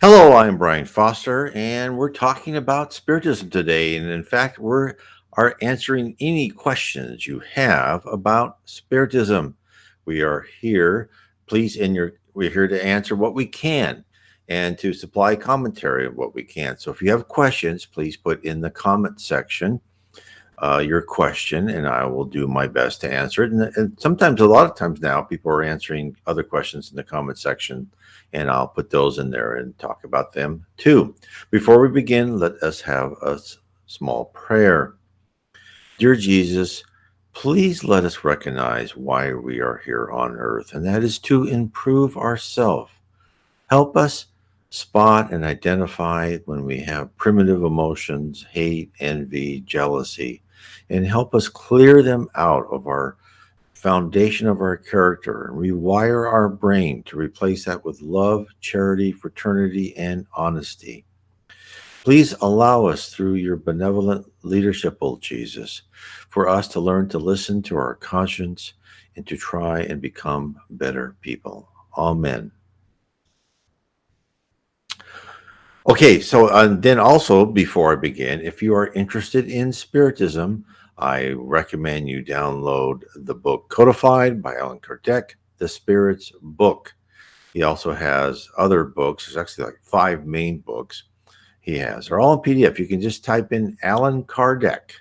Hello, I'm Brian Foster, and we're talking about Spiritism today. And in fact, we are answering any questions you have about Spiritism. We are here, please, we're here to answer what we can and to supply commentary of what we can. So if you have questions, please put in the comment section your question, and I will do my best to answer it. And sometimes, a lot of times now, people are answering other questions in the comment section, and I'll put those in there and talk about them too. Before we begin, let us have a small prayer. Dear Jesus, please let us recognize why we are here on earth, and that is to improve ourselves. Help us spot and identify when we have primitive emotions, hate, envy, jealousy, and help us clear them out of our foundation of our character and rewire our brain to replace that with love, charity, fraternity, and honesty. Please allow us through your benevolent leadership, O Jesus, for us to learn to listen to our conscience and to try and become better people. Amen. Okay, so then also before I begin, if you are interested in Spiritism, I recommend you download the book Codified by Allan Kardec, The Spirit's Book. He also has other books. There's actually like five main books he has. They're all in PDF. You can just type in Allan Kardec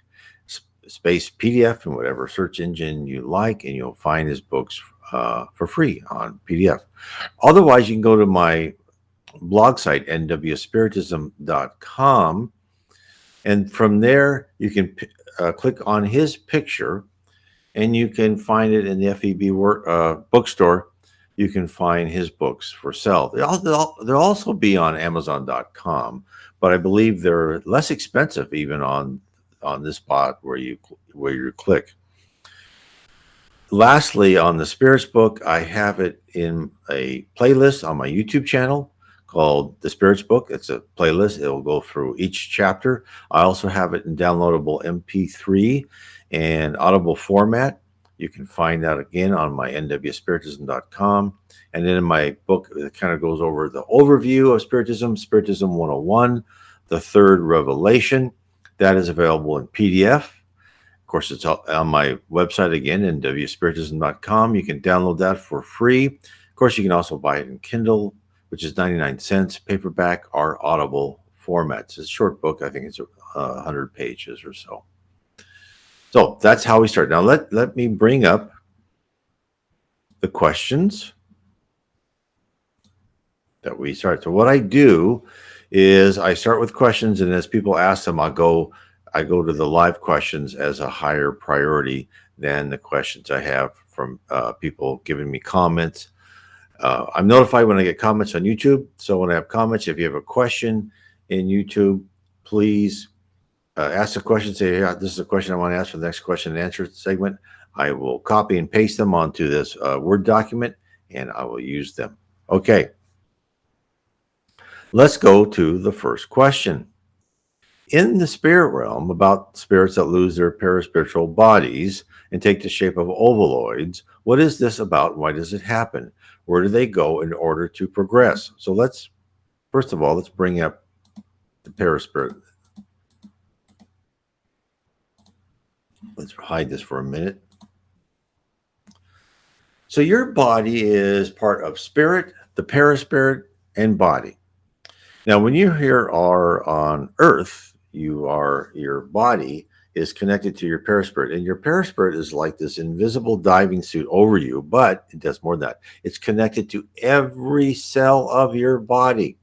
space PDF in whatever search engine you like, and you'll find his books for free on PDF. Otherwise, you can go to my blog site, nwspiritism.com. And from there, you can click on his picture and you can find it in the bookstore. You can find his books for sale. They'll also be on amazon.com, but I believe they're less expensive even on this spot where you click. Lastly, on the Spirits book, I have it in a playlist on my YouTube channel called The Spirits Book. It's a playlist. It'll go through each chapter. I also have it in downloadable MP3 and audible format. You can find that again on my nwspiritism.com. And then in my book, it kind of goes over the overview of Spiritism, Spiritism 101, the third revelation. That is available in PDF. Of course, it's on my website again, nwspiritism.com. You can download that for free. Of course, you can also buy it in Kindle, which is 99 cents, paperback, or audible formats. It's a short book. I think it's 100 pages or so. So that's how we start. Now, let me bring up the questions that we start. So what I do is I start with questions, and as people ask them, I go to the live questions as a higher priority than the questions I have from people giving me comments. I'm notified when I get comments on YouTube. So when I have comments, if you have a question in YouTube, please ask the question. Say, yeah, this is a question I want to ask for the next question and answer segment. I will copy and paste them onto this Word document, and I will use them. Okay. Let's go to the first question. In the spirit realm, about spirits that lose their paraspiritual bodies and take the shape of ovaloids, what is this about? Why does it happen? Where do they go in order to progress? So first of all, let's bring up the paraspirit. Let's hide this for a minute. So your body is part of spirit, the paraspirit, and body. Now, when you here are on Earth, your body is connected to your perispirit, and your perispirit is like this invisible diving suit over you, but it does more than that. It's connected to every cell of your body.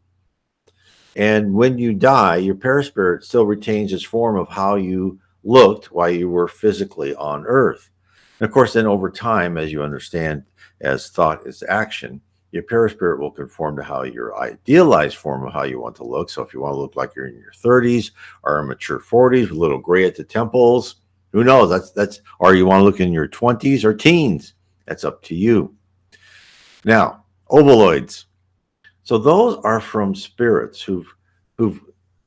And when you die, your perispirit still retains its form of how you looked while you were physically on Earth. And of course, then over time, as you understand, as thought is action, your perispirit will conform to how your idealized form of how you want to look. So if you want to look like you're in your 30s or a mature 40s with a little gray at the temples, who knows? Or you want to look in your 20s or teens. That's up to you. Now, ovaloids. So those are from spirits whose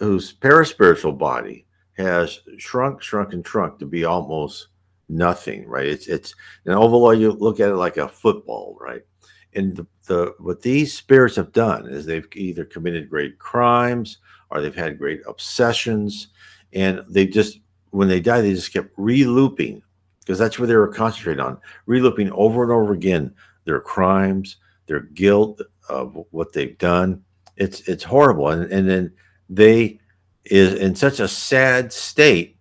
paraspiritual body has shrunk to be almost nothing, right? It's an ovaloid. You look at it like a football, right? And the what these spirits have done is they've either committed great crimes or they've had great obsessions, and they just when they die they just kept re-looping because that's what they were concentrating on, re-looping over and over again their crimes, their guilt of what they've done. It's horrible, and then they is in such a sad state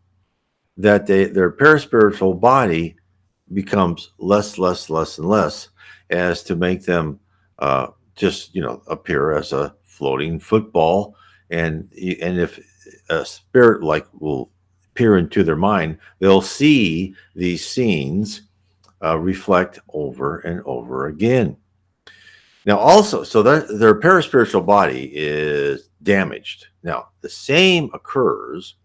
that their paraspiritual body becomes less and less as to make them just appear as a floating football, and if a spirit like will peer into their mind, they'll see these scenes reflect over and over again. Now, also, so that their paraspiritual body is damaged. Now, the same occurs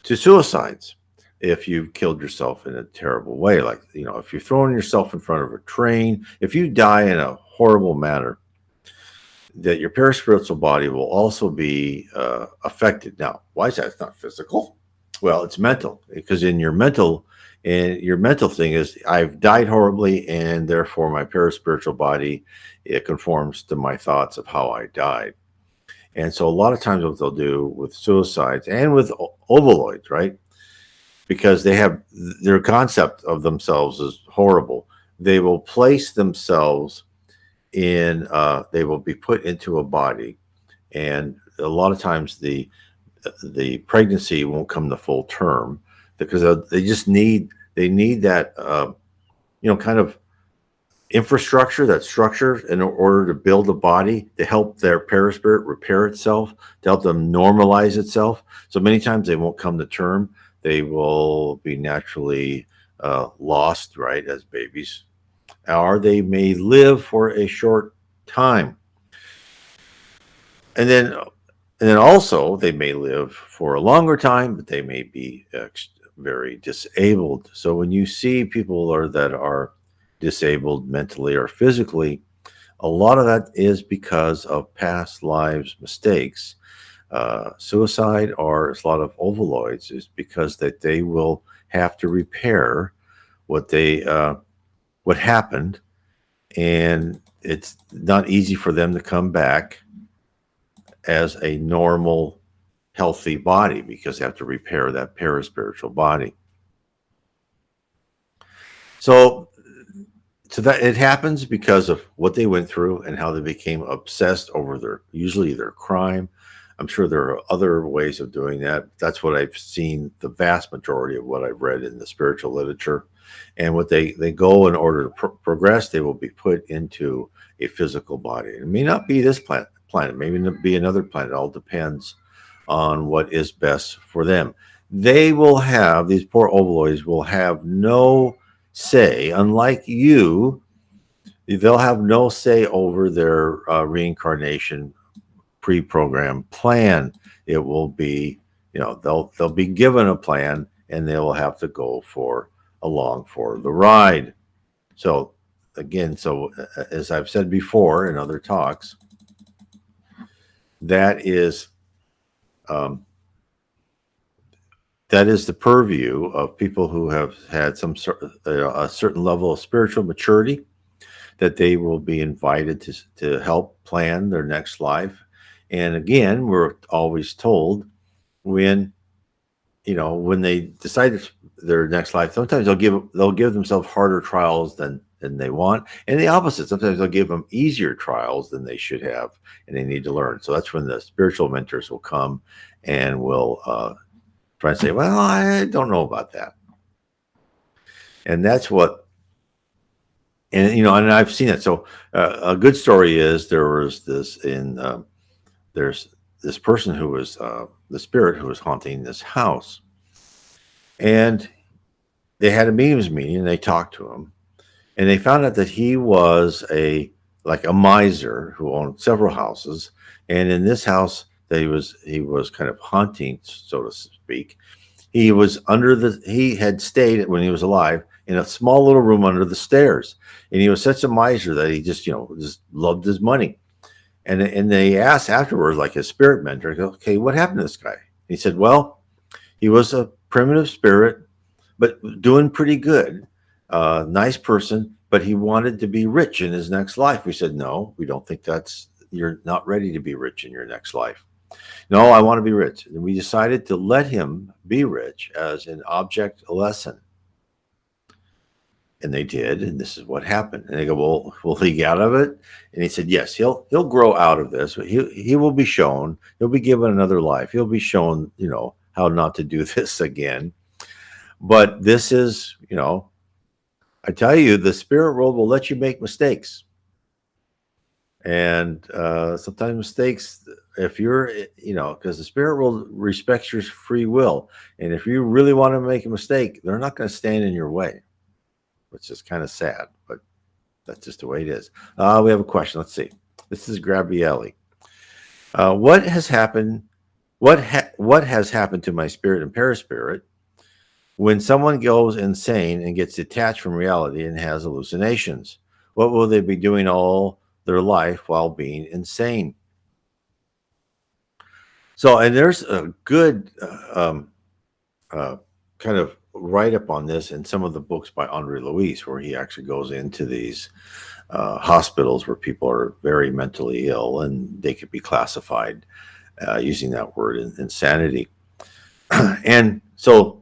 to suicides. If you've killed yourself in a terrible way, like, if you're throwing yourself in front of a train, if you die in a horrible manner, that your paraspiritual body will also be affected. Now, why is that? It's not physical. Well, it's mental, because in your mental, and your mental thing is, I've died horribly, and therefore my paraspiritual body, it conforms to my thoughts of how I died. And so a lot of times what they'll do with suicides and with ovaloids, right? Because they have their concept of themselves is horrible. They will place themselves in, they will be put into a body, and a lot of times the pregnancy won't come to full term because they need that kind of infrastructure, that structure, in order to build a body to help their paraspirit repair itself, to help them normalize itself. So many times they won't come to term. They will be naturally lost, right, as babies, or they may live for a short time. And then also they may live for a longer time, but they may be very disabled. So when you see people that are disabled mentally or physically, a lot of that is because of past lives mistakes. Suicide or a lot of ovaloids is because that they will have to repair what happened, and it's not easy for them to come back as a normal, healthy body because they have to repair that paraspiritual body. So that it happens because of what they went through and how they became obsessed over usually their crime. I'm sure there are other ways of doing that. That's what I've seen, the vast majority of what I've read in the spiritual literature. And what they go, in order to progress, they will be put into a physical body. It may not be this planet, maybe be another planet. It all depends on what is best for them. These poor ovaloids will have no say, unlike you, they'll have no say over their reincarnation pre-programmed plan. It will be, they'll be given a plan, and they will have to go along for the ride. So again, as I've said before in other talks, that is the purview of people who have had a certain level of spiritual maturity, that they will be invited to help plan their next life. And again, we're always told when they decide their next life, sometimes they'll give themselves harder trials than they want, and the opposite. Sometimes they'll give them easier trials than they should have, and they need to learn. So that's when the spiritual mentors will come and will try and say, "Well, I don't know about that," and that's what. And I've seen it. So a good story is there's this person who was the spirit who was haunting this house, and they had a medium's meeting, and they talked to him, and they found out that he was like a miser who owned several houses, and in this house that he was kind of haunting, so to speak. He had stayed when he was alive in a small little room under the stairs, and he was such a miser that he just loved his money. And they asked afterwards, like his spirit mentor, "Okay, what happened to this guy?" He said, "Well, he was a primitive spirit, but doing pretty good. Nice person. but he wanted to be rich in his next life. We said, no, we don't think you're not ready to be rich in your next life. No, I want to be rich. And we decided to let him be rich as an object lesson. And they did, and this is what happened. And they go, well, will he get out of it? And he said, yes, he'll grow out of this. But he will be shown. He'll be given another life. He'll be shown, how not to do this again. But this is, I tell you, the spirit world will let you make mistakes. And sometimes mistakes, if you're, because the spirit world respects your free will. And if you really want to make a mistake, they're not going to stand in your way, which is kind of sad, but that's just the way it is. We have a question. Let's see. This is Gabrielle. What has happened? What has happened to my spirit and paraspirit when someone goes insane and gets detached from reality and has hallucinations? What will they be doing all their life while being insane? So, and there's a good kind of write up on this in some of the books by Andre Luis, where he actually goes into these hospitals where people are very mentally ill and they could be classified using that word, insanity. And so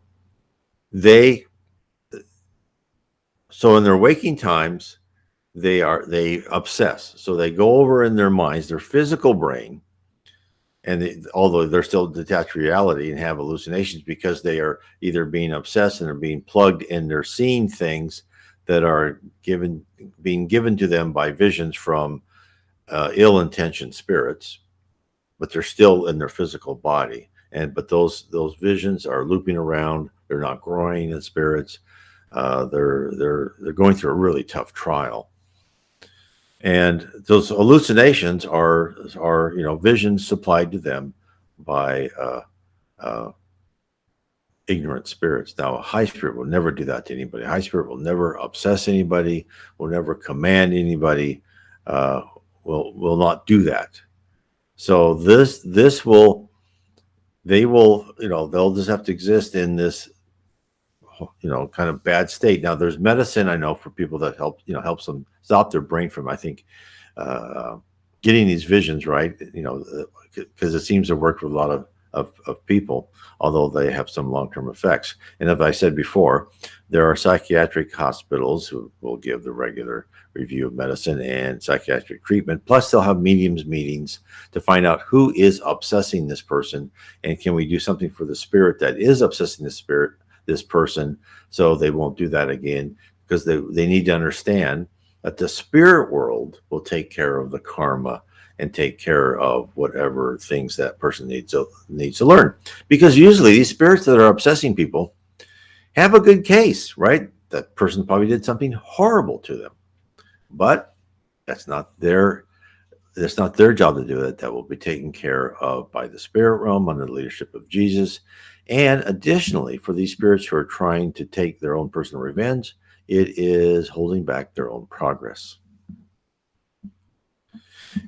in their waking times, they obsess. So they go over in their minds, their physical brain, and although they're still detached reality and have hallucinations because they are either being obsessed and they're being plugged and they're seeing things that are being given to them by visions from ill-intentioned spirits, but they're still in their physical body. But those visions are looping around. They're not growing in spirits. They're going through a really tough trial. And those hallucinations are visions supplied to them by ignorant spirits. Now, a high spirit will never do that to anybody. A high spirit will never obsess anybody, will never command anybody, will not do that. So they'll just have to exist in this kind of bad state. Now there's medicine, I know, for people that helps them stop their brain from, I think, getting these visions, right? Because it seems to work with a lot of people, although they have some long-term effects. And as I said before, there are psychiatric hospitals who will give the regular review of medicine and psychiatric treatment. Plus they'll have mediums meetings to find out who is obsessing this person, and can we do something for the spirit that is obsessing this person, so they won't do that again, because they need to understand that the spirit world will take care of the karma and take care of whatever things that person needs to learn. Because usually these spirits that are obsessing people have a good case, right? That person probably did something horrible to them, but that's not their job to do it. That will be taken care of by the spirit realm under the leadership of Jesus. And additionally, for these spirits who are trying to take their own personal revenge, it is holding back their own progress.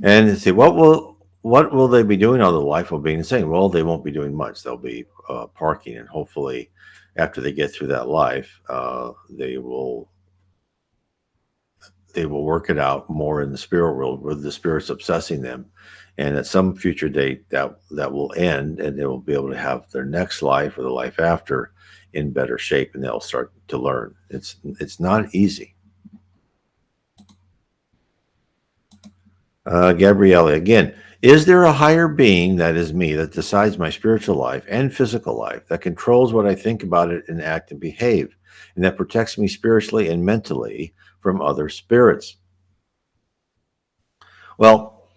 And they say, what will they be doing all their life while being insane? Well, they won't be doing much. They'll be parking, and hopefully after they get through that life, they will work it out more in the spirit world with the spirits obsessing them. And at some future date that will end, and they will be able to have their next life or the life after in better shape, and they'll start to learn. It's not easy. Gabrielle, again, is there a higher being that is me that decides my spiritual life and physical life, that controls what I think about it and act and behave, and that protects me spiritually and mentally from other spirits? Well,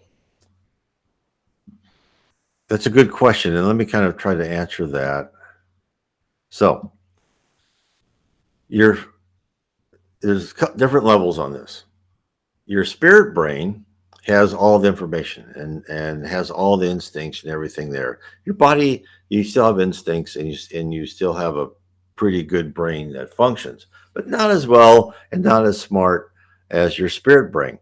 that's a good question, and let me kind of try to answer that. So, there's different levels on this. Your spirit brain has all the information and has all the instincts and everything there. Your body, you still have instincts, and you still have a pretty good brain that functions, but not as well and not as smart as your spirit brain.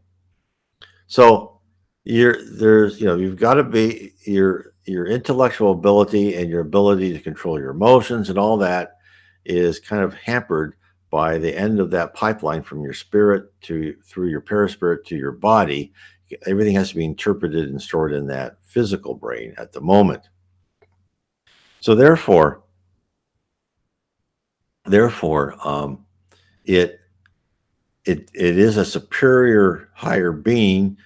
So you've got to be your intellectual ability and your ability to control your emotions and all that is kind of hampered by the end of that pipeline from your spirit to through your perispirit to your body, everything has to be interpreted and stored in that physical brain at the moment. So therefore, it it is a superior higher being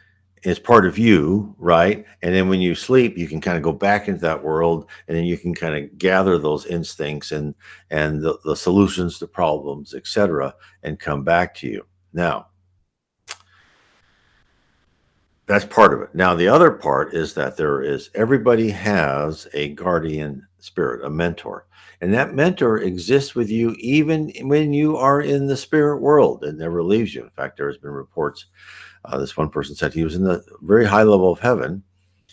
is part of you, right? And then when you sleep, you can kind of go back into that world, and then you can kind of gather those instincts and the solutions to problems, etc., and come back to you. Now, that's part of it. Now, the other part is that everybody has a guardian spirit, a mentor. And that mentor exists with you even when you are in the spirit world. It never leaves you. In fact, there has been reports. This one person said he was in the very high level of heaven.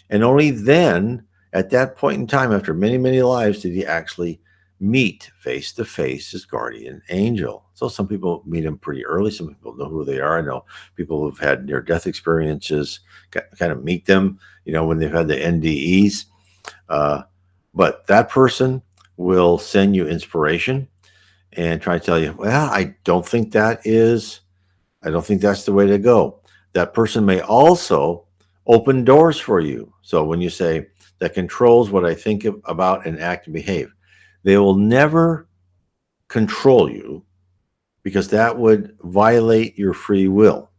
And only then, at that point in time, after many, many lives, did he actually meet face to face his guardian angel. So some people meet him pretty early. Some people know who they are. I know people who've had near death experiences kind of meet them, when they've had the NDEs. But that person will send you inspiration and try to tell you, well, I don't think that's the way to go. That person may also open doors for you. So when you say that controls what I think about and act and behave, they will never control you because that would violate your free will.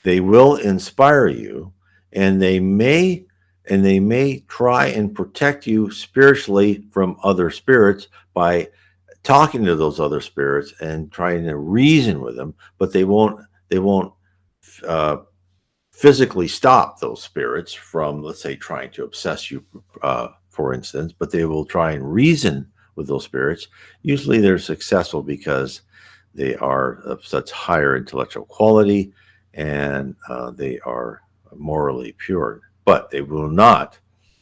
They will inspire you, and they may try and protect you spiritually from other spirits by talking to those other spirits and trying to reason with them, but they won't uh, physically stop those spirits from, let's say, trying to obsess you, for instance, but they will try and reason with those spirits. Usually they're successful because they are of such higher intellectual quality, and they are morally pure. But they will not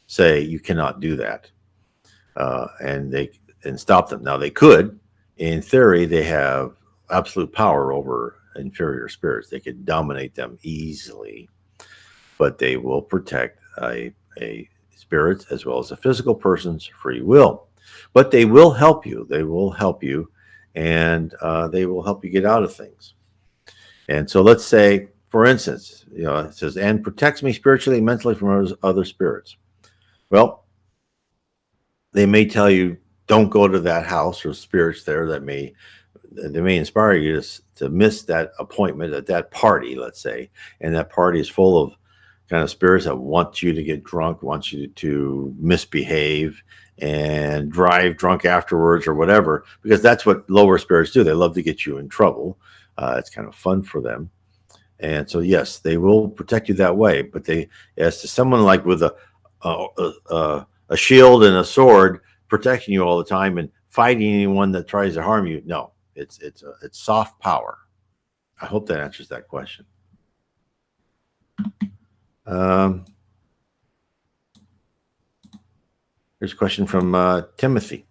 say you cannot do that, and stop them. Now they could, in theory, they have absolute power over inferior spirits. They could dominate them easily, but they will protect a spirit as well as a physical person's free will. But they will help you. They will help you, and they will help you get out of things. And so let's say, for instance, it says, and protects me spiritually and mentally from other spirits. Well, they may tell you, don't go to that house, or spirits there that may inspire you to miss that appointment at that party, let's say, and that party is full of kind of spirits that want you to get drunk, want you to misbehave and drive drunk afterwards or whatever, because that's what lower spirits do. They love to get you in trouble. It's kind of fun for them. And so, yes, they will protect you that way. But as to someone like with a shield and a sword protecting you all the time and fighting anyone that tries to harm you, no, it's soft power. I hope that answers that question. Here's a question from Timothy.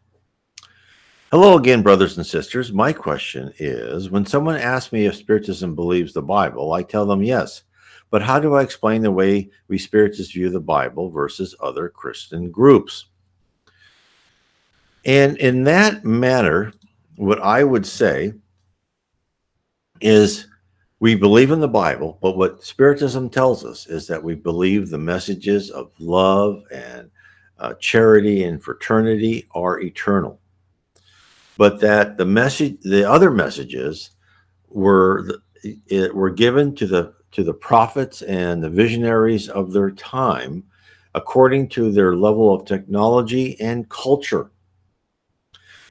Hello again, brothers and sisters. My question is, when someone asks me if Spiritism believes the Bible, I tell them yes. But how do I explain the way we Spiritists view the Bible versus other Christian groups? And in that matter, what I would say is we believe in the Bible, but what Spiritism tells us is that we believe the messages of love and charity and fraternity are eternal, but that the other messages were given to the prophets and the visionaries of their time according to their level of technology and culture.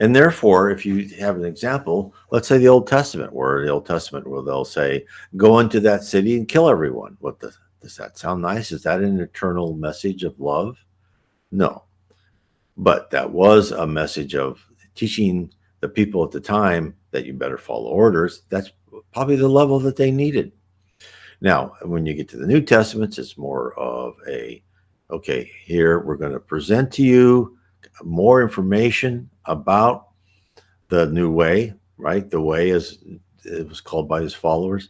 And therefore, if you have an example, let's say the Old Testament, where they'll say, go into that city and kill everyone. Does that sound nice? Is that an eternal message of love? No. But that was a message of teaching the people at the time that you better follow orders. That's probably the level that they needed. Now, when you get to the New Testament, it's more of okay, here we're going to present to you more information about the new way, right? The way, as it was called by his followers.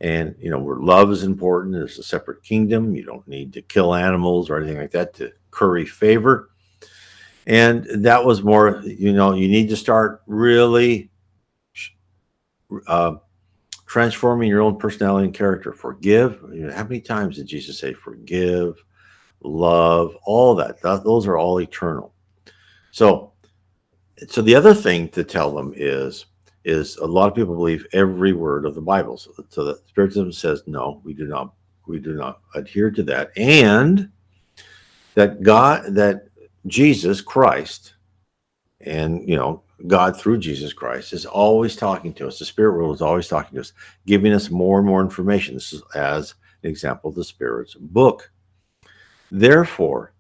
And, where love is important, there's a separate kingdom. You don't need to kill animals or anything like that to curry favor. And that was more, you need to start really uh, transforming your own personality and character. Forgive. How many times did Jesus say forgive, love, all that? Those are all eternal. So, so the other thing to tell them is a lot of people believe every word of the Bible. So the Spiritism says no, we do not adhere to that, and that Jesus Christ, and God through Jesus Christ is always talking to us. The spirit world is always talking to us, giving us more and more information. This is as an example of the Spirit's book. Therefore,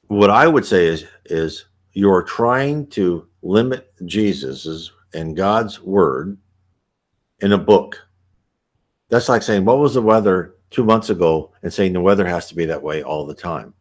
what I would say is you're trying to limit Jesus's and God's word in a book. That's like saying, what was the weather 2 months ago, and saying the weather has to be that way all the time.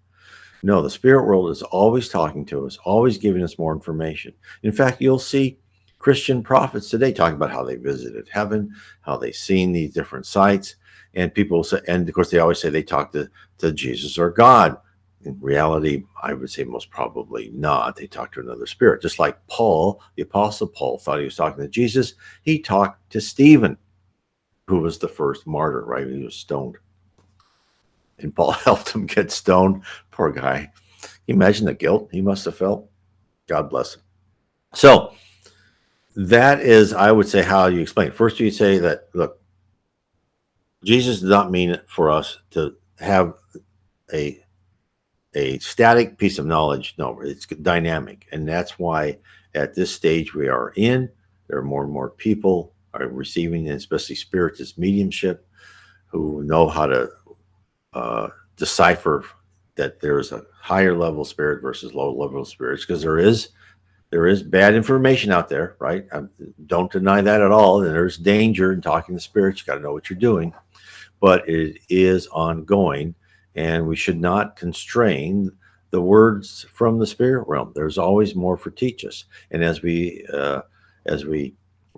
No, the spirit world is always talking to us, always giving us more information. In fact, you'll see Christian prophets today talking about how they visited heaven, how they seen these different sites, and people say, and of course, they always say they talked to Jesus or God. In reality, I would say most probably not. They talked to another spirit. Just like Paul, the Apostle Paul, thought he was talking to Jesus. He talked to Stephen, who was the first martyr, right? He was stoned. And Paul helped him get stoned. Poor guy. Can you imagine the guilt he must have felt? God bless him. So that is, I would say, how you explain it. First, you say that, look, Jesus did not mean it for us to have a static piece of knowledge. No, it's dynamic. And that's why at this stage we are in, there are more and more people are receiving, especially spiritist mediumship, who know how to decipher that there's a higher level spirit versus low level spirits, because there is bad information out there, right? Don't deny that at all. And there's danger in talking to spirits. You got to know what you're doing, but it is ongoing, and we should not constrain the words from the spirit realm. There's always more for teach us, and as we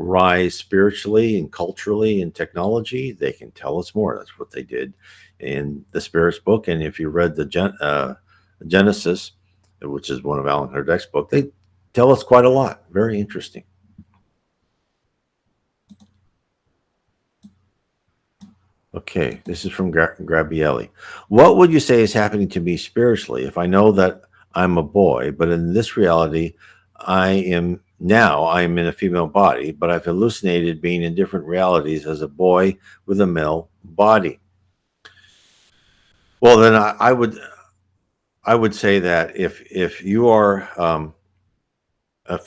rise spiritually and culturally and technology, they can tell us more. That's what they did in the Spirit's book. And if you read the Genesis, which is one of Alan Kardec's book, they tell us quite a lot. Very interesting. Okay, this is from Grabielli. What would you say is happening to me spiritually if I know that I'm a boy, but in this reality, I am in a female body, but I've hallucinated being in different realities as a boy with a male body? Well, then I would say that if you are a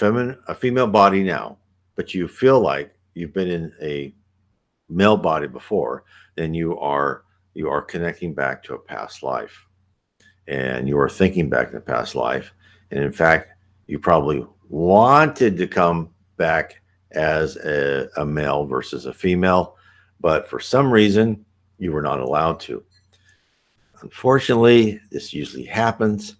female body now, but you feel like you've been in a male body before, then you are connecting back to a past life, and you are thinking back in a past life, and in fact, you probably wanted to come back as a male versus a female, but for some reason you were not allowed to. Unfortunately, this usually happens.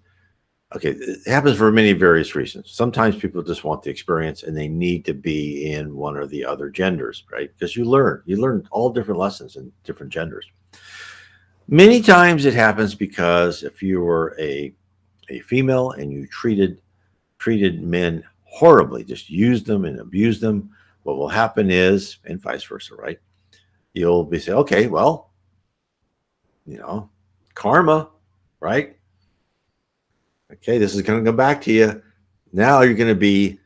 Okay, it happens for many various reasons. Sometimes people just want the experience and they need to be in one or the other genders, right? Because you learn all different lessons in different genders. Many times it happens because if you were a female and you treated men horribly, just used them and abused them, what will happen is, and vice versa, right? You'll be saying, okay, well, karma, right? Okay, this is going to go back to you. Now you're going to be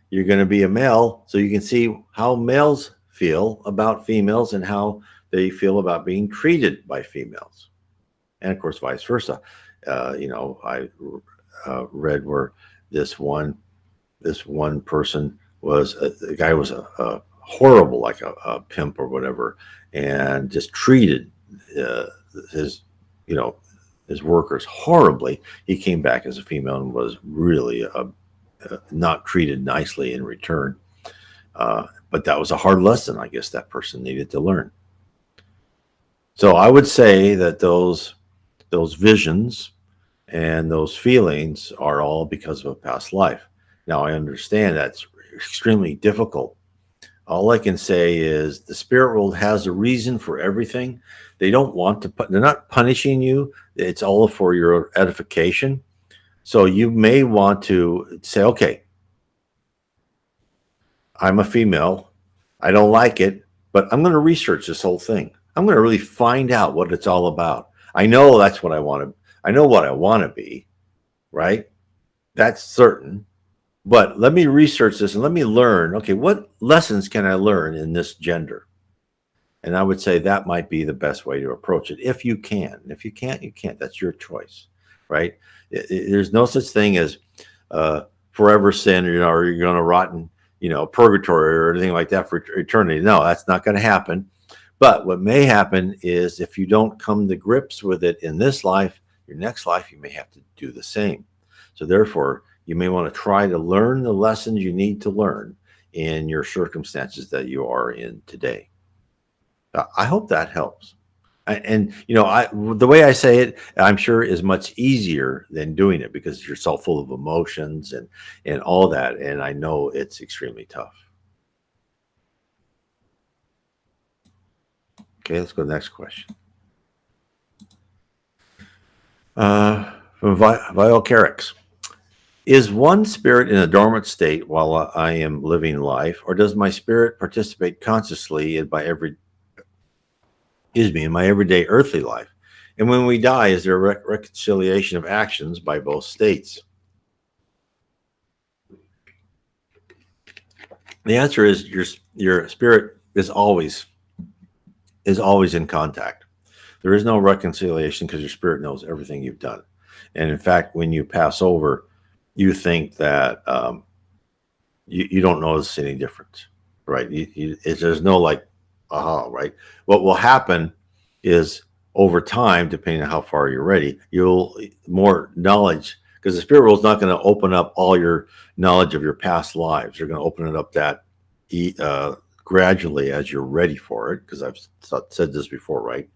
a male, so you can see how males feel about females and how they feel about being treated by females, and of course vice versa. I read where this one person was the guy was a horrible, like a pimp or whatever, and just treated his you know his workers horribly. He came back as a female and was really not treated nicely in return. But that was a hard lesson, I guess, that person needed to learn. So I would say that those visions and those feelings are all because of a past life. Now I understand that's extremely difficult. All I can say is the spirit world has a reason for everything. They don't want to they're not punishing you. It's all for your edification. So you may want to say, okay, I'm a female. I don't like it, but I'm going to research this whole thing. I'm going to really find out what it's all about. I know that's what I want to. I know what I want to be, right? That's certain. But let me research this and let me learn. Okay, what lessons can I learn in this gender? And I would say that might be the best way to approach it if you can. If you can't, you can't. That's your choice, right? There's no such thing as forever sin, or you're going to rot in, purgatory or anything like that for eternity. No, that's not going to happen. But what may happen is if you don't come to grips with it in this life, your next life, you may have to do the same. So therefore, you may want to try to learn the lessons you need to learn in your circumstances that you are in today. I hope that helps. And the way I say it, I'm sure is much easier than doing it because you're so full of emotions and all that. And I know it's extremely tough. Okay, let's go to the next question. From Vio Carrix. Is one spirit in a dormant state while I am living life, or does my spirit participate consciously in my everyday earthly life? And when we die, is there a reconciliation of actions by both states? The answer is your spirit is always in contact. There is no reconciliation because your spirit knows everything you've done. And in fact, when you pass over, you think that you don't notice any difference, right? There's no like, aha, right? What will happen is over time, depending on how far you're ready, you'll more knowledge, because the spirit world is not going to open up all your knowledge of your past lives. They're going to open it up that gradually as you're ready for it, because I've said this before, right?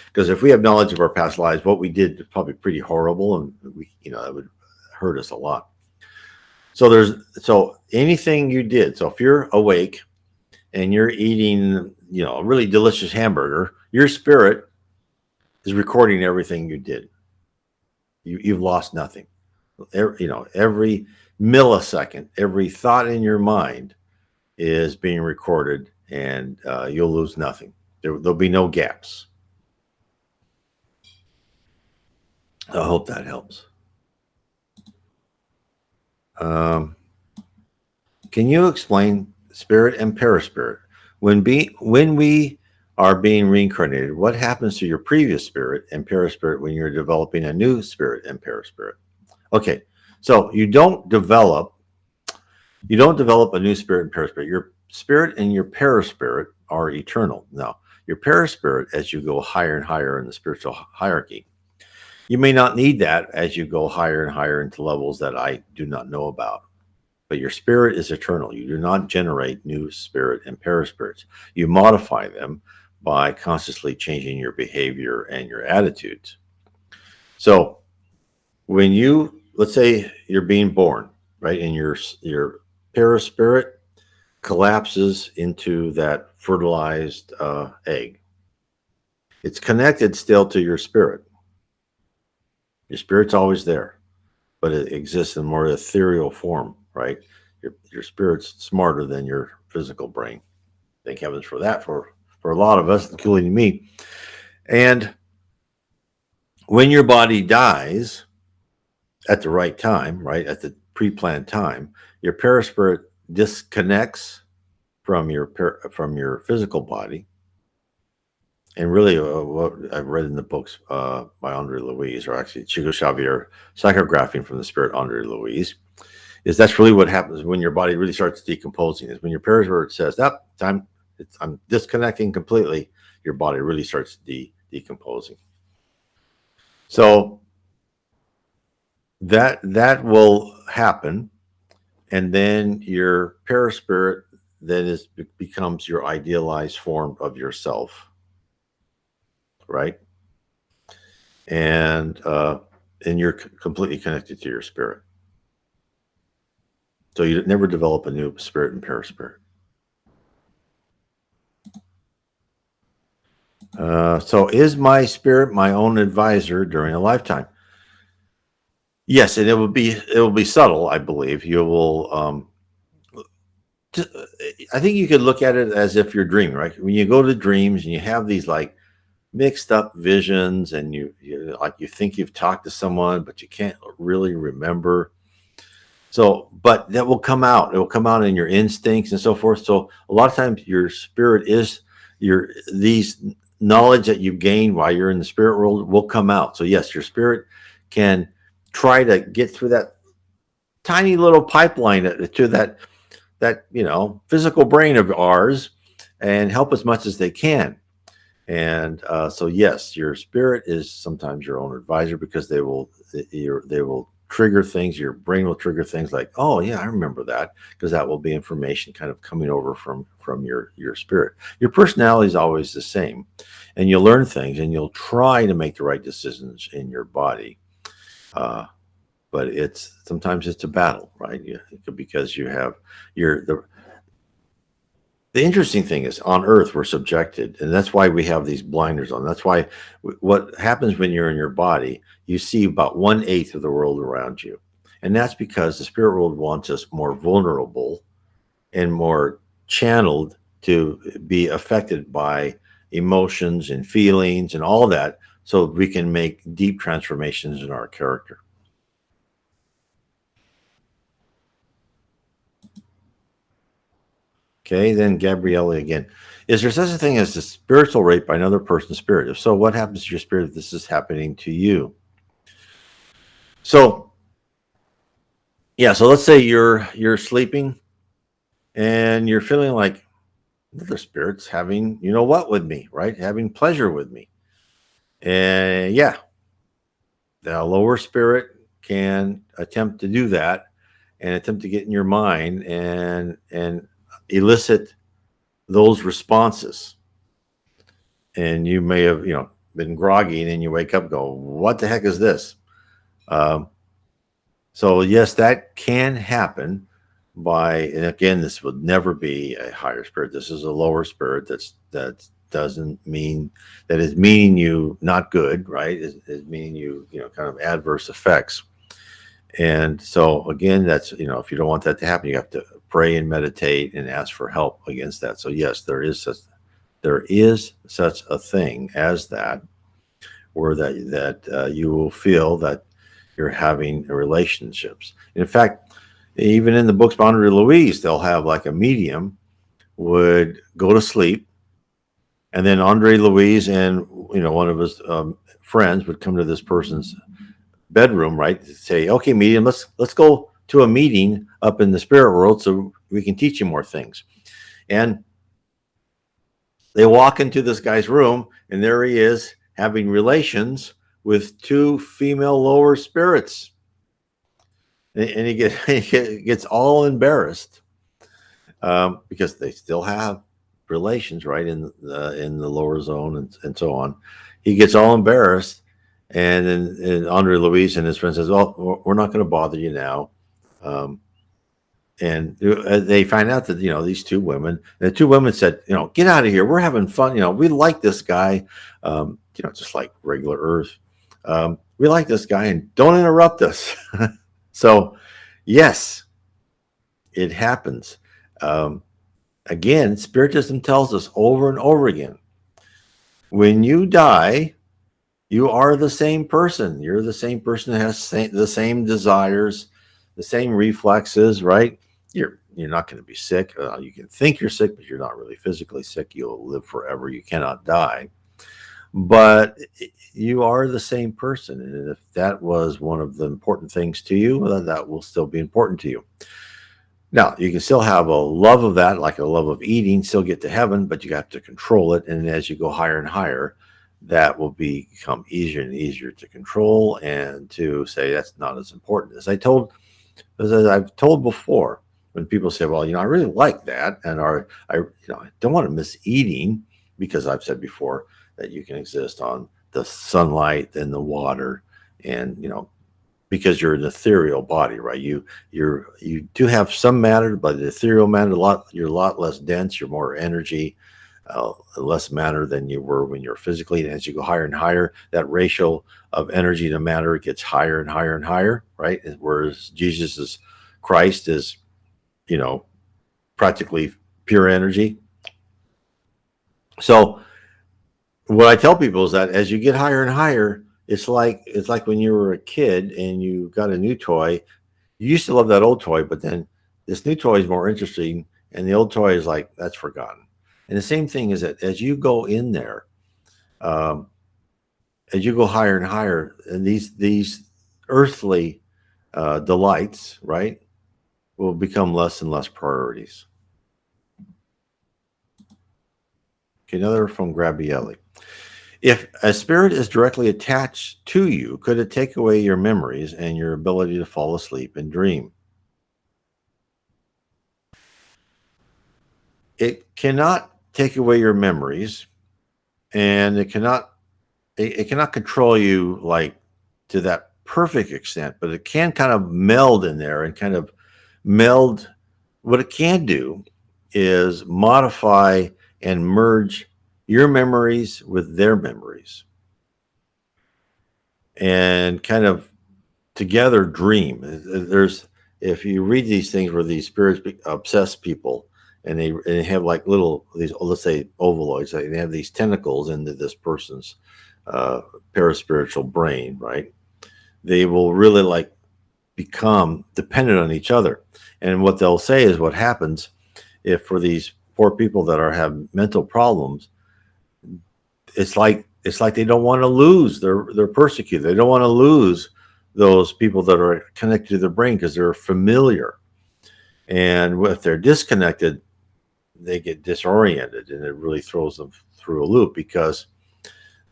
Because if we have knowledge of our past lives, what we did is probably pretty horrible, and that would hurt us a lot. So anything you did. So if you're awake and you're eating, a really delicious hamburger, your spirit is recording everything you did. You've lost nothing. Every millisecond, every thought in your mind is being recorded, and you'll lose nothing. There'll be no gaps. I hope that helps. Can you explain spirit and paraspirit? When we are being reincarnated, what happens to your previous spirit and paraspirit when you're developing a new spirit and paraspirit? Okay, so you don't develop a new spirit and paraspirit. Your spirit and your paraspirit are eternal. Now, your paraspirit, as you go higher and higher in the spiritual hierarchy, you may not need that as you go higher and higher into levels that I do not know about. But your spirit is eternal. You do not generate new spirit and paraspirits. You modify them by consciously changing your behavior and your attitudes. So when let's say you're being born, right, and your paraspirit collapses into that fertilized egg, it's connected still to your spirit. Your spirit's always there, but it exists in more ethereal form, right? Your spirit's smarter than your physical brain. Thank heavens for that for a lot of us, including me. And when your body dies at the right time, right, at the pre-planned time, your paraspirit disconnects from your physical body. And really, what I've read in the books by Andre Louise, or actually Chico Xavier, Psychographing from the Spirit, Andre Louise, is that's really what happens when your body really starts decomposing. Is when your paraspirit says, "That time, I'm disconnecting completely," your body really starts decomposing. So that will happen, and then your paraspirit then becomes your idealized form of yourself, right? And you're completely connected to your spirit. So you never develop a new spirit and paraspirit. So is my spirit my own advisor during a lifetime? Yes, and it will be subtle, I believe. You will I think you could look at it as if you're dreaming, right? When you go to dreams and you have these like mixed up visions, and you like you think you've talked to someone, but you can't really remember. So, but that will come out. It will come out in your instincts and so forth. So, a lot of times, your spirit is your these knowledge that you've gained while you're in the spirit world will come out. So, yes, your spirit can try to get through that tiny little pipeline to that physical brain of ours and help as much as they can. And so, yes, your spirit is sometimes your own advisor because they will trigger things. Your brain will trigger things like, oh yeah, I remember that, because that will be information kind of coming over from your spirit. Your personality is always the same, and you'll learn things, and you'll try to make the right decisions in your body. Uh, but it's sometimes it's a battle, right? Because you have your the interesting thing is on earth we're subjected, and that's why we have these blinders on. That's why what happens when you're in your body, you see about 1/8 of the world around you, and that's because the spirit world wants us more vulnerable and more channeled to be affected by emotions and feelings and all that, so we can make deep transformations in our character. Okay, then Gabrielle again. Is there such a thing as a spiritual rape by another person's spirit? If so, what happens to your spirit if this is happening to you? So, yeah, so let's say you're sleeping and you're feeling like another spirit's having, you know what, with me, right? Having pleasure with me. And yeah, the lower spirit can attempt to do that and attempt to get in your mind and elicit those responses. And you may have been groggy, and then you wake up and go, what the heck is this? um, so yes, that can happen and again, this would never be a higher spirit. This is a lower spirit. That doesn't mean that is meaning you not good, right? Is meaning you kind of adverse effects. And so again, that's if you don't want that to happen, you have to pray and meditate and ask for help against that. So yes, there is such a thing as that, or that you will feel that you're having relationships. In fact, even in the books by Andre Louise, they'll have like a medium would go to sleep, and then Andre Louise and one of his friends would come to this person's bedroom, right? To say, okay, medium, let's go to a meeting up in the spirit world so we can teach you more things. And they walk into this guy's room, and there he is having relations with two female lower spirits. And he gets all embarrassed because they still have relations, right, in the lower zone and so on. He gets all embarrassed, and then Andre Louise and his friend says, "Well, we're not going to bother you now." Um, and they find out that these the two women said, get out of here, we're having fun, we like this guy, just like regular earth, we like this guy, and don't interrupt us. So yes, it happens. Again, Spiritism tells us over and over again, when you die, you are the same person. You're the same person that has the same desires, the same reflexes, right? You're not going to be sick. You can think you're sick, but you're not really physically sick. You'll live forever. You cannot die. But you are the same person. And if that was one of the important things to you, well, that will still be important to you. Now, you can still have a love of that, like a love of eating, still get to heaven, but you have to control it. And as you go higher and higher, that will become easier and easier to control and to say that's not as important. As I've told before, when people say, well, I really like that, and I don't want to miss eating, because I've said before that you can exist on the sunlight and the water, and because you're an ethereal body, right? You do have some matter, but the ethereal matter, you're a lot less dense. You're more energy, less matter than you were when you're physically. And as you go higher and higher, that ratio of energy to matter gets higher and higher and higher, right? Whereas Christ is, you know, practically pure energy. So what I tell people is that as you get higher and higher, it's like when you were a kid and you got a new toy. You used to love that old toy, but then this new toy is more interesting, and the old toy is like that's forgotten. And the same thing is that as you go in there, um, as you go higher and higher, and these earthly delights, right, will become less and less priorities. Okay, another from Grabielli. If a spirit is directly attached to you, could it take away your memories and your ability to fall asleep and dream? It cannot take away your memories, and it cannot control you like to that perfect extent, but it can kind of meld in there and kind of meld. What it can do is modify and merge your memories with their memories and kind of together dream. There's If you read these things where these spirits obsess people, and they have like little these, let's say, ovaloids, like they have these tentacles into this person's uh, paraspiritual brain, right? They will really like become dependent on each other. And what they'll say is what happens if for these poor people that are have mental problems, it's like they don't want to lose. They're persecuted. They don't want to lose those people that are connected to their brain because they're familiar. And if they're disconnected, they get disoriented, and it really throws them through a loop because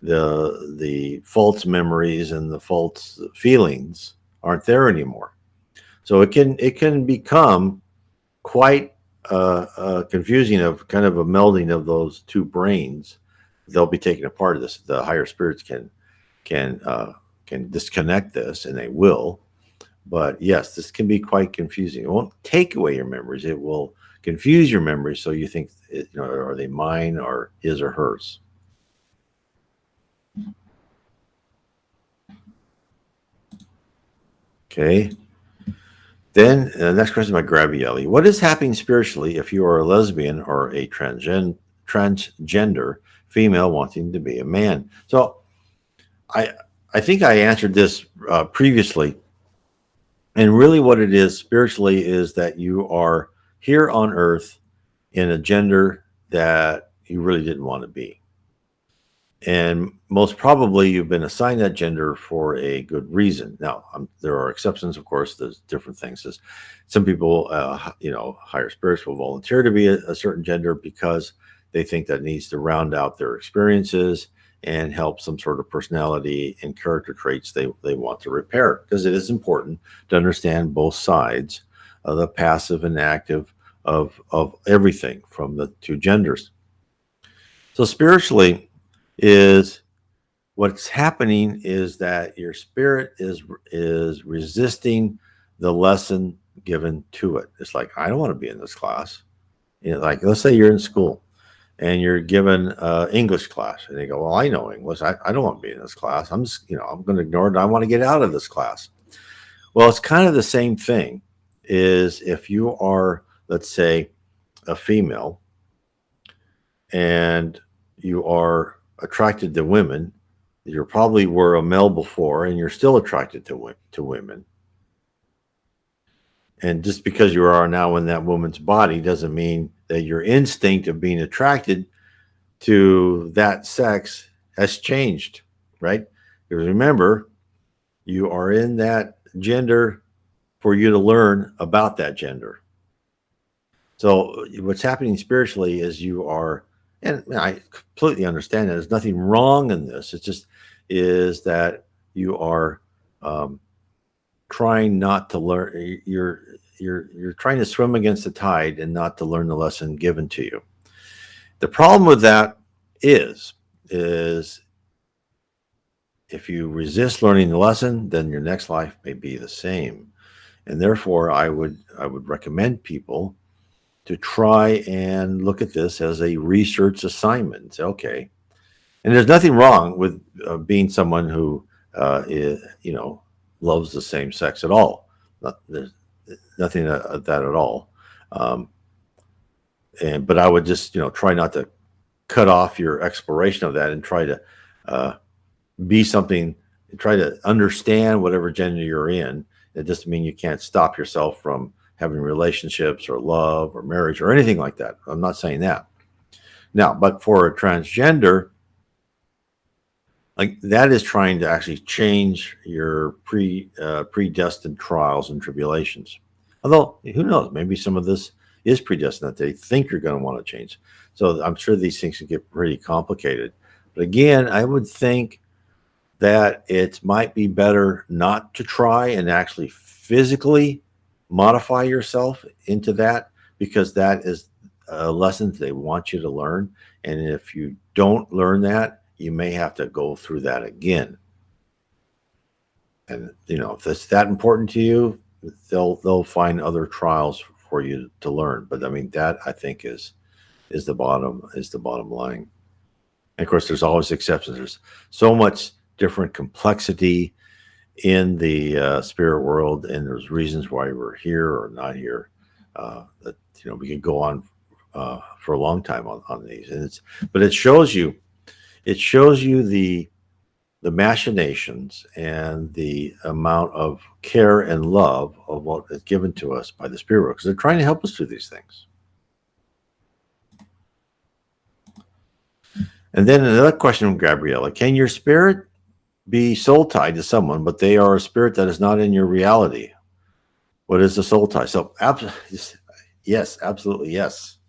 the false memories and the false feelings aren't there anymore. So it can become quite confusing, of kind of a melding of those two brains. They'll be taken apart. This The higher spirits can disconnect this, and they will. But yes, this can be quite confusing. It won't take away your memories. It will confuse your memories, so you think, are they mine or his or hers? Okay. Then the next question by Grabielli. What is happening spiritually if you are a lesbian or a transgender female wanting to be a man? So I I think I answered this previously, and really what it is spiritually is that you are here on Earth in a gender that you really didn't want to be. And most probably you've been assigned that gender for a good reason. Now, there are exceptions, of course. There's different things. There's some people, higher spirits will volunteer to be a certain gender because they think that needs to round out their experiences and help some sort of personality and character traits they want to repair, because it is important to understand both sides of the passive and active of everything from the two genders. So spiritually, is what's happening is that your spirit is resisting the lesson given to it. It's like, I don't want to be in this class. Like, let's say you're in school and you're given English class, and they go, well, I know English. I don't want to be in this class. I'm going to ignore it. I want to get out of this class. Well, it's kind of the same thing. Is if you are, let's say, a female and you are attracted to women, you probably were a male before and you're still attracted to women. And just because you are now in that woman's body doesn't mean that your instinct of being attracted to that sex has changed, right? Because remember, you are in that gender for you to learn about that gender. So what's happening spiritually is you are, and I completely understand that there's nothing wrong in this. It's just is that you are trying not to learn. You're trying to swim against the tide and not to learn the lesson given to you. The problem with that is if you resist learning the lesson, then your next life may be the same. And therefore, I would recommend people to try and look at this as a research assignment. Say, okay, and there's nothing wrong with being someone who loves the same sex at all. There's nothing of that at all. Um, but I would just try not to cut off your exploration of that and try to uh, be something, try to understand whatever gender you're in. It doesn't mean you can't stop yourself from having relationships or love or marriage or anything like that. I'm not saying that. Now, but for a transgender, like that is trying to actually change your predestined trials and tribulations. Although who knows, maybe some of this is predestined that they think you're going to want to change. So I'm sure these things can get pretty complicated. But again, I would think that it might be better not to try and actually physically modify yourself into that, because that is a lesson they want you to learn. And if you don't learn that, you may have to go through that again. And if it's that important to you, they'll find other trials for you to learn. But I mean, that I think is the bottom line. And of course, there's always exceptions. There's so much different complexity in the spirit world, and there's reasons why we're here or not here. That we can go on for a long time on these, and but it shows you the machinations and the amount of care and love of what is given to us by the spirit world, because they're trying to help us through these things. And then another question from Gabriella: can your spirit be soul tied to someone, but they are a spirit that is not in your reality? What is the soul tie? So, yes, absolutely, yes.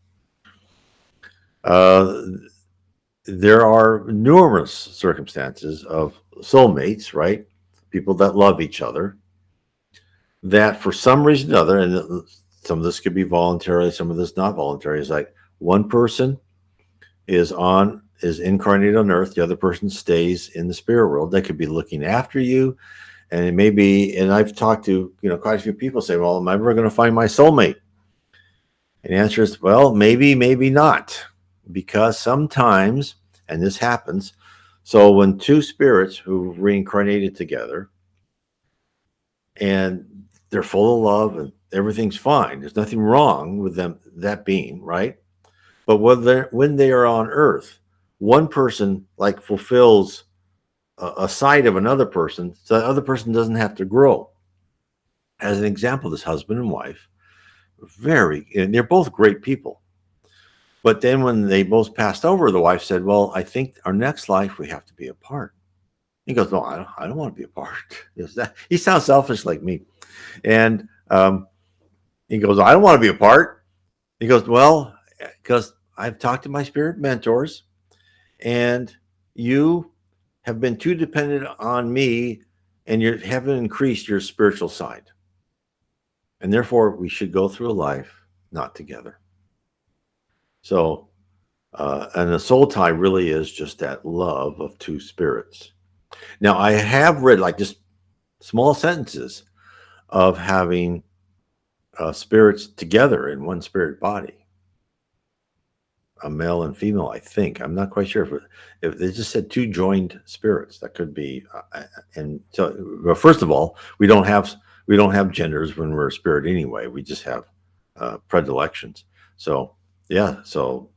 There are numerous circumstances of soulmates, right? People that love each other, that for some reason or other, and some of this could be voluntary, some of this not voluntary, is like one person is incarnated on earth, the other person stays in the spirit world. They could be looking after you, and it may be, and I've talked to quite a few people say, well, am I ever going to find my soulmate? And the answer is, well, maybe not, because sometimes, and this happens, so when two spirits who reincarnated together and they're full of love and everything's fine, there's nothing wrong with them, that being, right? But when they are on earth, one person like fulfills a side of another person, so the other person doesn't have to grow. As an example, this husband and wife, and they're both great people. But then when they both passed over, the wife said, well, I think our next life we have to be apart. He goes, no, I don't want to be apart. He sounds selfish like me. And he goes, I don't want to be apart. He goes, well, because I've talked to my spirit mentors, and you have been too dependent on me, and you haven't increased your spiritual side. And therefore, we should go through a life not together. So, and the soul tie really is just that love of two spirits. Now, I have read like just small sentences of having spirits together in one spirit body, a male and female. I think, I'm not quite sure if they just said two joined spirits. That could be. And so, well, first of all, we don't have genders when we're a spirit anyway. We just have predilections. So yeah. So,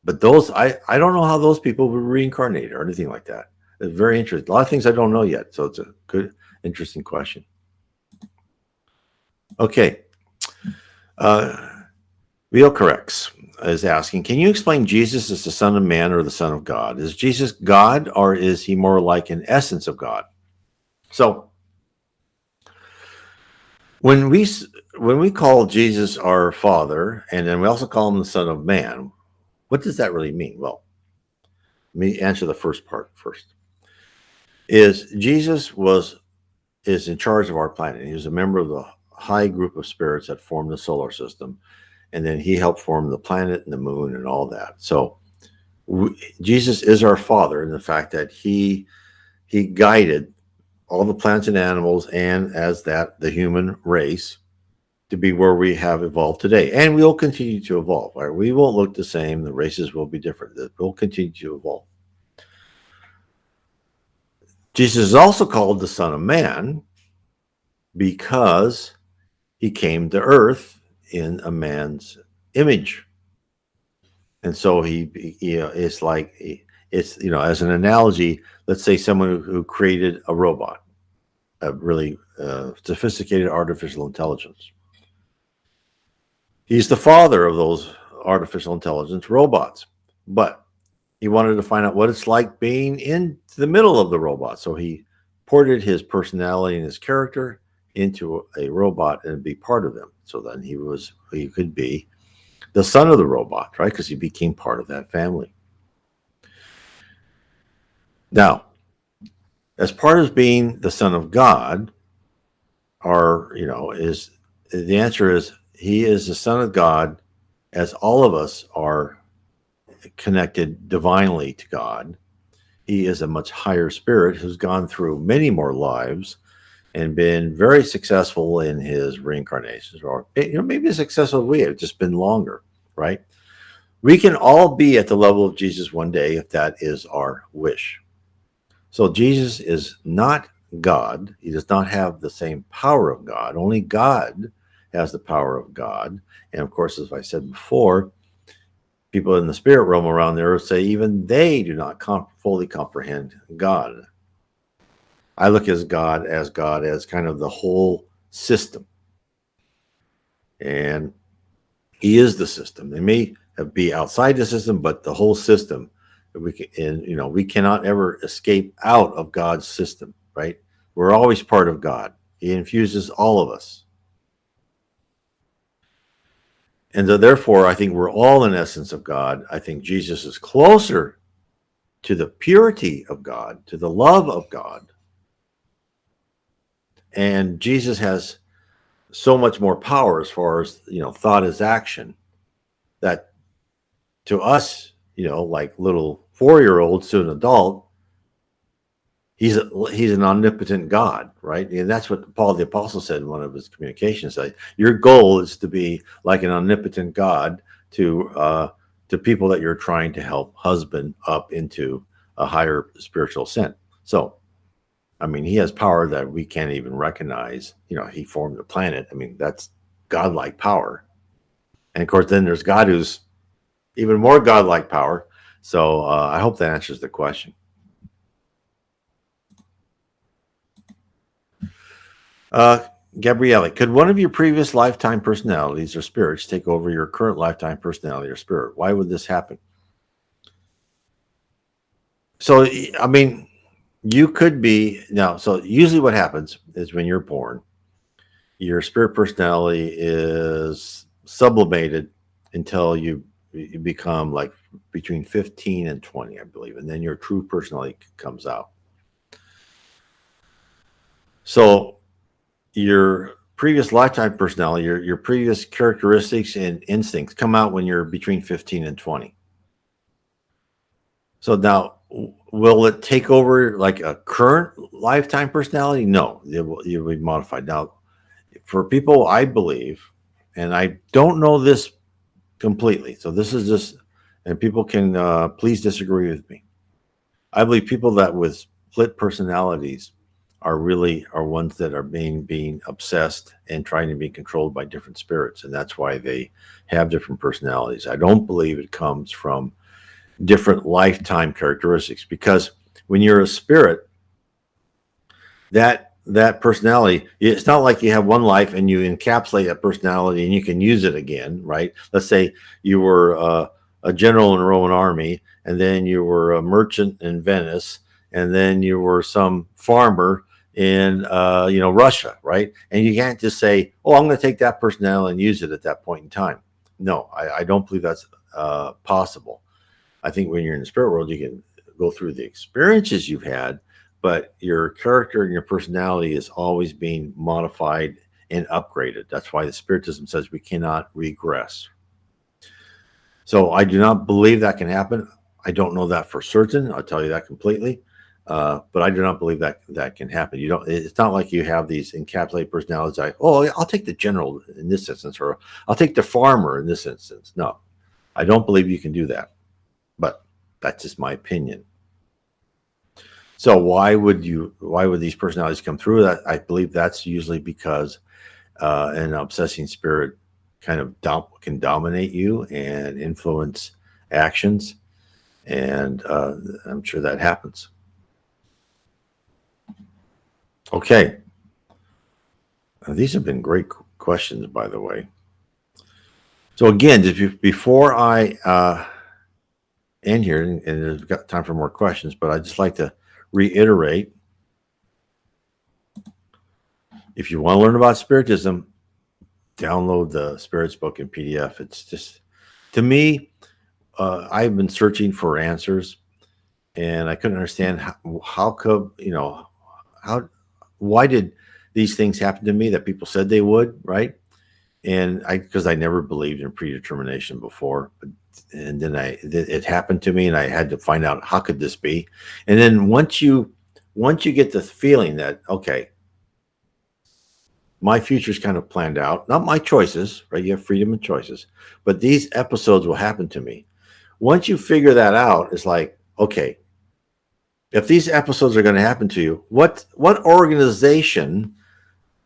but those I don't know how those people were reincarnated or anything like that. It's very interesting. A lot of things I don't know yet. So it's a good, interesting question. Okay. Real Corrects is asking, can you explain Jesus as the Son of Man or the Son of God? Is Jesus God, or is he more like an essence of God? So when we call Jesus our Father, and then we also call him the Son of Man, what does that really mean? Well, let me answer the first part first. Jesus is in charge of our planet. He was a member of the high group of spirits that formed the solar system, and then he helped form the planet and the moon and all that. So Jesus is our Father in the fact that he guided all the plants and animals, and as that the human race, to be where we have evolved today, and we'll continue to evolve. Right? We won't look the same. The races will be different. We'll continue to evolve. Jesus is also called the Son of Man because he came to earth in a man's image. And so it's like, it's, as an analogy, let's say someone who created a robot, a really sophisticated artificial intelligence. He's the father of those artificial intelligence robots, but he wanted to find out what it's like being in the middle of the robot. So he ported his personality and his character into a robot and be part of them. So then he could be the son of the robot, right? Because he became part of that family. Now, as part of being the son of God, is the answer is he is the son of God, as all of us are connected divinely to God. He is a much higher spirit who's gone through many more lives and been very successful in his reincarnations, or maybe as successful as we have, just been longer, right? We can all be at the level of Jesus one day if that is our wish. So Jesus is not God. He does not have the same power of God. Only God has the power of God. And of course, as I said before, people in the spirit realm around there say even they do not fully comprehend God. I look as God as kind of the whole system. And he is the system. They may be outside the system, but the whole system, we cannot ever escape out of God's system, right? We're always part of God. He infuses all of us. And so therefore, I think we're all in essence of God. I think Jesus is closer to the purity of God, to the love of God. And Jesus has so much more power as far as, thought is action, that to us, like little 4-year-olds to an adult, he's an omnipotent God, right? And that's what Paul the Apostle said in one of his communications. Like, your goal is to be like an omnipotent God to people that you're trying to help husband up into a higher spiritual ascent. So, I mean, he has power that we can't even recognize. He formed the planet. I mean, that's godlike power. And of course, then there's God who's even more godlike power. So I hope that answers the question. Gabrielle, could one of your previous lifetime personalities or spirits take over your current lifetime personality or spirit? Why would this happen? So, I mean, you could be now. So usually what happens is when you're born, your spirit personality is sublimated until you become like between 15 and 20, I believe. And then your true personality comes out. So your previous lifetime personality, your previous characteristics and instincts come out when you're between 15 and 20. So now, will it take over like a current lifetime personality? No, it will be modified. Now, for people, I believe, and I don't know this completely, so this is just, and people can please disagree with me. I believe people that with split personalities are ones that are being obsessed and trying to be controlled by different spirits, and that's why they have different personalities. I don't believe it comes from different lifetime characteristics, because when you're a spirit, that personality, it's not like you have one life and you encapsulate that personality and you can use it again, right? Let's say you were a general in the Roman army, and then you were a merchant in Venice, and then you were some farmer in Russia, right? And you can't just say, oh, I'm going to take that personality and use it at that point in time. No, I don't believe that's possible. I think when you're in the spirit world, you can go through the experiences you've had, but your character and your personality is always being modified and upgraded. That's why the Spiritism says we cannot regress. So I do not believe that can happen. I don't know that for certain. I'll tell you that completely. But I do not believe that can happen. It's not like you have these encapsulated personalities like, oh, I'll take the general in this instance, or I'll take the farmer in this instance. No, I don't believe you can do that. But that's just my opinion. So why would these personalities come through? That I believe that's usually because an obsessing spirit kind of can dominate you and influence actions. And I'm sure that happens. Okay. These have been great questions, by the way. So again, before I end here, and there's got time for more questions, but I'd just like to reiterate, if you want to learn about Spiritism, download the Spirits book in PDF. It's just, to me, I've been searching for answers, and I couldn't understand how could, how, why did these things happen to me that people said they would, right? And because I never believed in predetermination before, and then it happened to me, and I had to find out how could this be. And then once you get the feeling that, okay, my future's kind of planned out, not my choices, right? You have freedom and choices, but these episodes will happen to me. Once you figure that out, it's like, okay, if these episodes are going to happen to you, what organization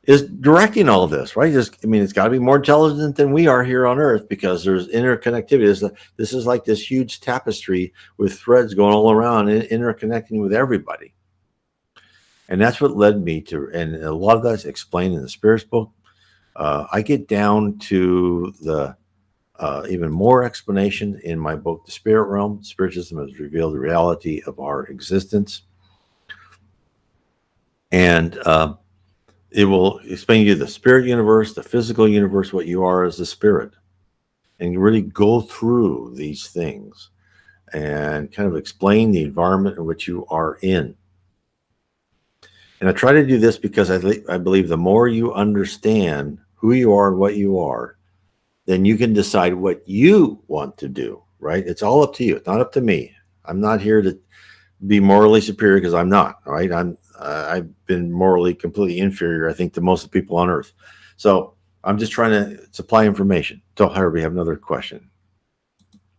is directing all of this, right? It's got to be more intelligent than we are here on Earth, because there's interconnectivity. This is like this huge tapestry with threads going all around and interconnecting with everybody. And that's what led me to, and a lot of that's explained in the Spirits book. I get down to the even more explanation in my book, The Spirit Realm. Spiritism has revealed the reality of our existence. And it will explain to you the spirit universe, the physical universe, what you are as a spirit. And you really go through these things and kind of explain the environment in which you are in. And I try to do this because I believe the more you understand who you are and what you are, then you can decide what you want to do, right? It's all up to you. It's not up to me. I'm not here to be morally superior, because I'm not, right? I've been morally completely inferior, I think, to most of the people on Earth. So I'm just trying to supply information. So, Harvey, we have another question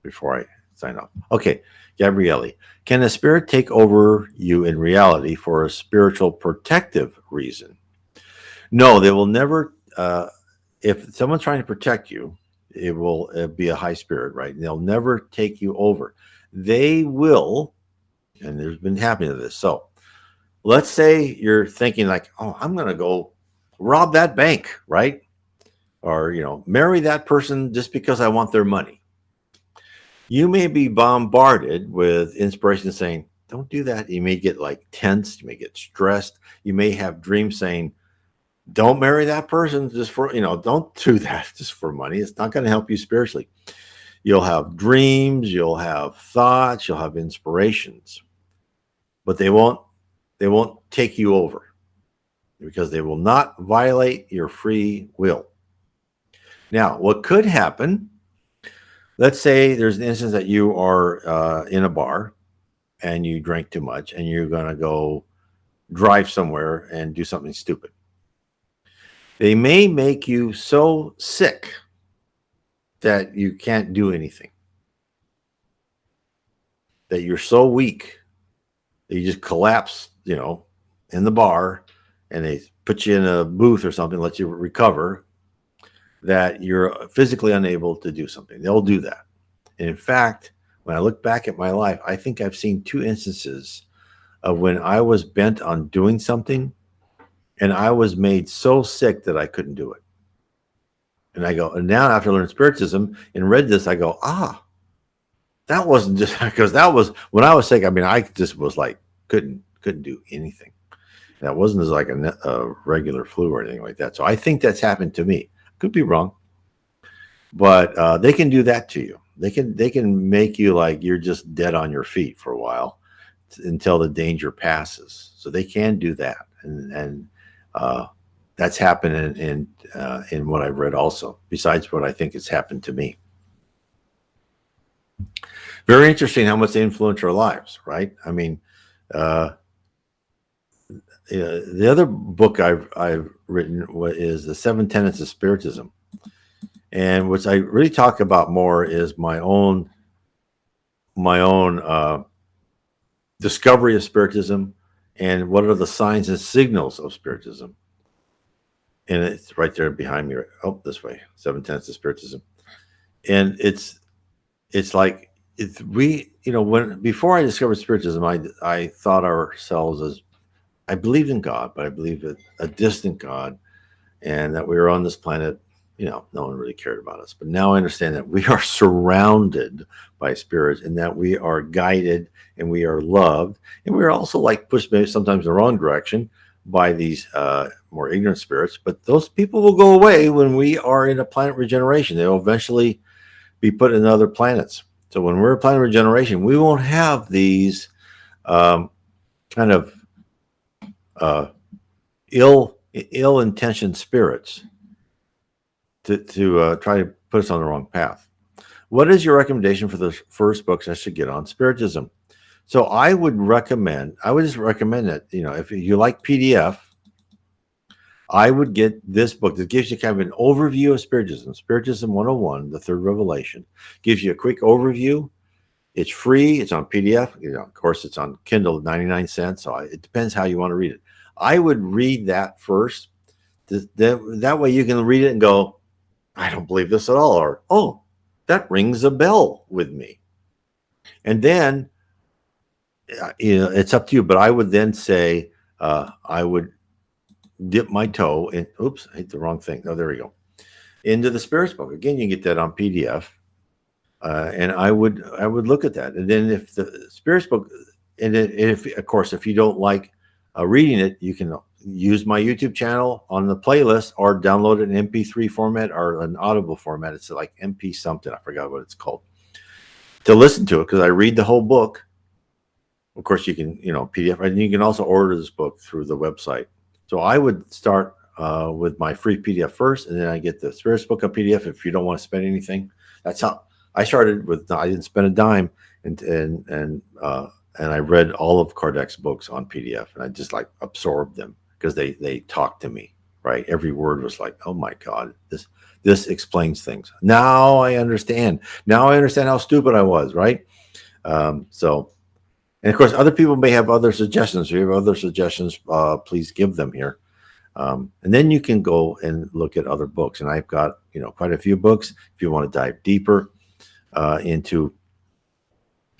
before I sign off. Okay, Gabrielle, can a spirit take over you in reality for a spiritual protective reason? No, they will never. If someone's trying to protect you, it will be a high spirit, right? And they'll never take you over. They will, and there's been happening to this. So let's say you're thinking like, oh, I'm going to go rob that bank, right? Or, marry that person just because I want their money. You may be bombarded with inspiration saying, don't do that. You may get like tense. You may get stressed. You may have dreams saying, don't marry that person just for, don't do that just for money. It's not going to help you spiritually. You'll have dreams, you'll have thoughts, you'll have inspirations, but they won't take you over, because they will not violate your free will. Now, what could happen, let's say there's an instance that you are in a bar and you drank too much and you're going to go drive somewhere and do something stupid. They may make you so sick that you can't do anything, that you're so weak that you just collapse, in the bar, and they put you in a booth or something, let you recover, that you're physically unable to do something. They'll do that. And in fact, when I look back at my life, I think I've seen two instances of when I was bent on doing something and I was made so sick that I couldn't do it. And I go, and now after learning Spiritism and read this, I go, that wasn't just because that was when I was sick. I just was like, couldn't do anything. That wasn't as like a regular flu or anything like that. So I think that's happened to me. Could be wrong, but they can do that to you. They can make you like you're just dead on your feet for a while until the danger passes. So they can do that, and that's happened in what I've read also. Besides what I think has happened to me. Very interesting how much they influence our lives, right? The other book I've written is The 7 Tenets of Spiritism, and what I really talk about more is my own discovery of Spiritism and what are the signs and signals of Spiritism. And it's right there behind me. Oh, this way, 7 Tenets of Spiritism, and it's like we, when before I discovered Spiritism, I thought ourselves as, I believed in God, but I believed in a distant God, and that we were on this planet. No one really cared about us. But now I understand that we are surrounded by spirits, and that we are guided, and we are loved, and we are also like pushed maybe sometimes in the wrong direction by these more ignorant spirits. But those people will go away when we are in a planet regeneration. They'll eventually be put in other planets. So when we're a planet regeneration, we won't have these kind of uh, ill-intentioned spirits to try to put us on the wrong path. What is your recommendation for the first books I should get on Spiritism? So I would just recommend that, if you like PDF, I would get this book that gives you kind of an overview of Spiritism. Spiritism 101, the Third Revelation, gives you a quick overview. It's free. It's on PDF. Of course, it's on Kindle, 99 cents. So it depends how you want to read it. I would read that first. That way you can read it and go, I don't believe this at all. Or, oh, that rings a bell with me. And then, it's up to you. But I would then say, I would dip my toe in. Oops, I hit the wrong thing. Oh, there we go. Into the Spirits book. Again, you get that on PDF. And I would look at that. And then if the Spirits book, and if of course, if you don't like reading it, you can use my YouTube channel on the playlist, or download it in MP3 format or an Audible format. It's like MP something. I forgot what it's called, to listen to it, because I read the whole book. Of course, you can, PDF, and you can also order this book through the website. So I would start with my free PDF first, and then I get the Spirits book on PDF if you don't want to spend anything. That's how I started with. I didn't spend a dime, and I read all of Kardec's books on PDF, and I just like absorbed them, because they talked to me, right? Every word was like, oh my God, this explains things. Now I understand. Now I understand how stupid I was, right? So, and of course, other people may have other suggestions. If you have other suggestions, please give them here. And then you can go and look at other books. And I've got, quite a few books. If you want to dive deeper into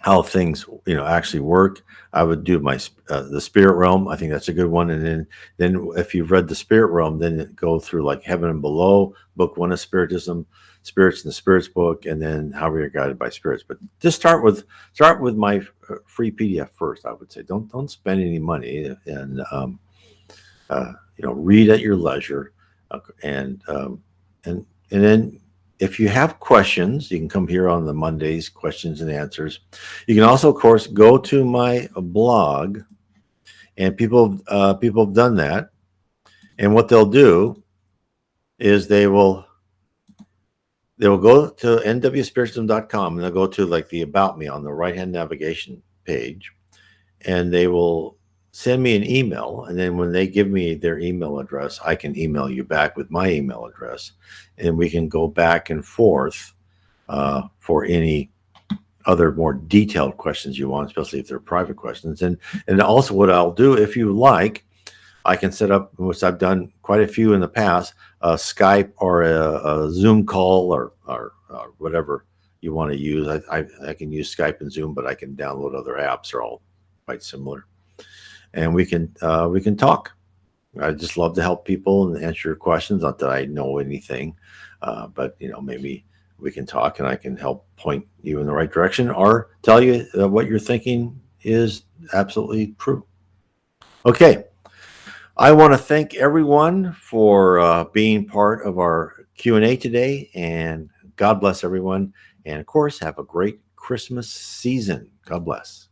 how things, actually work, I would do my the Spirit Realm. I think that's a good one. And then if you've read the Spirit Realm, then go through like Heaven and Below, book 1 of Spiritism, Spirits in the Spirits book, and then How We Are Guided by Spirits. But just start with my free PDF first. I would say don't spend any money, and read at your leisure, and then if you have questions, you can come here on the Mondays, questions and answers. You can also, of course, go to my blog, and people have done that. And what they'll do is they will go to nwspiritism.com, and they'll go to like the About Me on the right-hand navigation page, and they will send me an email. And then when they give me their email address, I can email you back with my email address, and we can go back and forth for any other more detailed questions you want, especially if they're private questions. And also, what I'll do, if you like, I can set up, which I've done quite a few in the past, a Skype or a Zoom call, or whatever you want to use. I can use Skype and Zoom, but I can download other apps. They're all quite similar, and we can talk. I just love to help people and answer your questions. Not that I know anything, but maybe we can talk, and I can help point you in the right direction, or tell you what you're thinking is absolutely true. Okay. I want to thank everyone for being part of our Q&A today, and God bless everyone. And of course, have a great Christmas season. God bless.